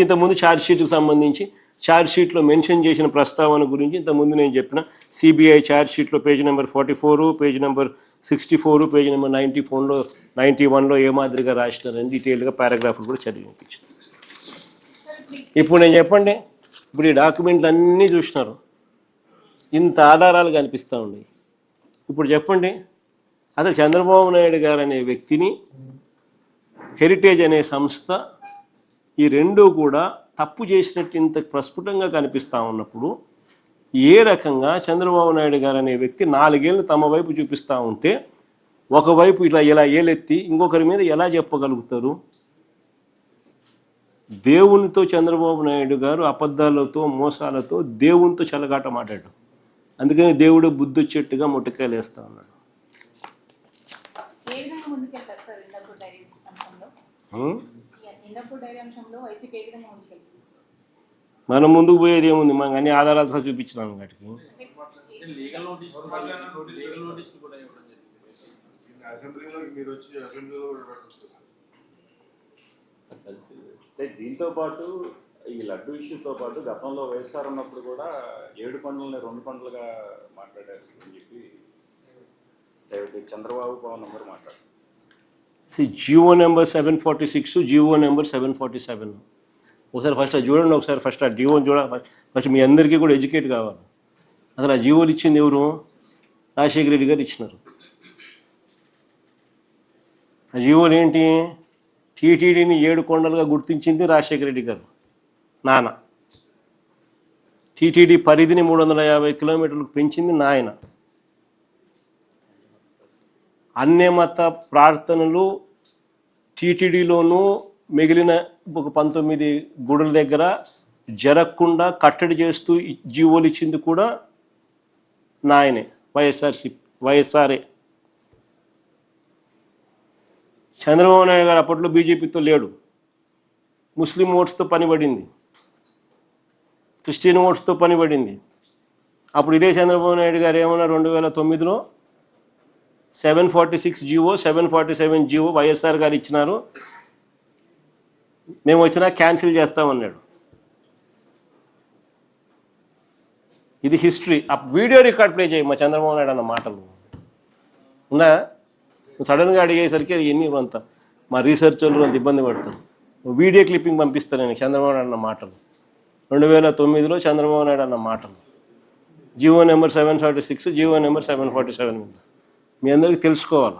ఇంతకుముందు ఛార్జ్ షీట్కి సంబంధించి ఛార్జ్ షీట్లో మెన్షన్ చేసిన ప్రస్తావన గురించి ఇంతకుముందు నేను చెప్పిన సిబిఐ ఛార్జ్ షీట్లో page number 44, page number 64, page number 94లో 91లో ఏ మాదిరిగా రాసినారని డీటెయిల్గా పారాగ్రాఫ్లు కూడా చదివించాను. ఇప్పుడు నేను చెప్పండి, ఇప్పుడు ఈ డాక్యుమెంట్లు అన్నీ చూసినారు, ఇంత ఆధారాలు కనిపిస్తూ ఉన్నాయి. ఇప్పుడు చెప్పండి, అసలు చంద్రబాబు నాయుడు గారు అనే వ్యక్తిని, హెరిటేజ్ అనే సంస్థ, ఈ రెండూ కూడా తప్పు చేసినట్టు ఇంత ప్రస్ఫుటంగా కనిపిస్తూ ఉన్నప్పుడు ఏ రకంగా చంద్రబాబు నాయుడు గారు అనే వ్యక్తి 4 ఏళ్ళు తమ వైపు చూపిస్తూ ఉంటే ఒకవైపు ఇలా ఏలెత్తి ఇంకొకరి మీద ఎలా చెప్పగలుగుతారు? దేవునితో చంద్రబాబు నాయుడు గారు అబద్ధాలతో మోసాలతో దేవునితో చెలగాట మాట్లాడు. అందుకని దేవుడు బుద్ధి వచ్చేట్టుగా ముట్టకాయలు వేస్తూ ఉన్నాడు. మనం ముందుకు పోయేది ఏముంది? మనం అన్ని ఆధారాలతో చూపించినాం వాటికి. దీంతో పాటు ఈ లడ్డు ఇష్యూతో పాటు గతంలో వైఎస్ఆర్ ఉన్నప్పుడు కూడా 7 కొండలని 2 కొండలుగా మాట్లాడారు అని చెప్పి చంద్రబాబు పవన్ నంబర్ మాట్లాడారు. జియో నెంబర్ 746, జియో నెంబర్ 747 ఒకసారి ఫస్ట్ అది చూడండి. ఒకసారి ఫస్ట్ ఆ జియోని చూడాలి. ఫస్ట్ మీ అందరికీ కూడా ఎడ్యుకేట్ కావాలి. అసలు ఆ జియోలు ఇచ్చింది ఎవరు? రాజశేఖర రెడ్డి గారు ఇచ్చినారు. ఆ జియోలు ఏంటి? టీటీడీని 7 కొండలుగా గుర్తించింది రాజశేఖర రెడ్డి గారు నాన్న. టీటీడీ పరిధిని 350 కిలోమీటర్లకు పెంచింది నాయన. అన్యమత ప్రార్థనలు టీటీడీలోనూ మిగిలిన ఒక 19 గుడుల దగ్గర జరగకుండా కట్టడి చేస్తూ జీవోలు ఇచ్చింది కూడా నాయనే, వైఎస్ఆర్ఏ. చంద్రబాబు నాయుడు గారు అప్పట్లో బీజేపీతో లేడు. ముస్లిం ఓట్స్తో పనిపడింది, క్రిస్టియన్ ఓట్స్తో పనిపడింది. అప్పుడు ఇదే చంద్రబాబు నాయుడు గారు ఏమన్నా 2009లో 746 జివో 747 జివో వైఎస్ఆర్ గారు ఇచ్చినారు, మేము వచ్చినా క్యాన్సిల్ చేస్తామన్నాడు. ఇది హిస్టరీ. ఆ వీడియో రికార్డ్ ప్లే చేయి మా చంద్రబాబు నాయుడు అన్న మాటలు ఉన్నా. సడన్గా అడిగేసరికి ఎన్ని అంతా మా రీసెర్చ్ వాళ్ళు అంత ఇబ్బంది పడతారు. వీడియో క్లిప్పింగ్ పంపిస్తాను నేను చంద్రబాబు నాయుడు అన్న మాటలు, 2009లో చంద్రబాబు నాయుడు అన్న మాటలు. జియో నెంబర్ 746, జియో నెంబర్ 747 మీ అందరికీ తెలుసుకోవాలి.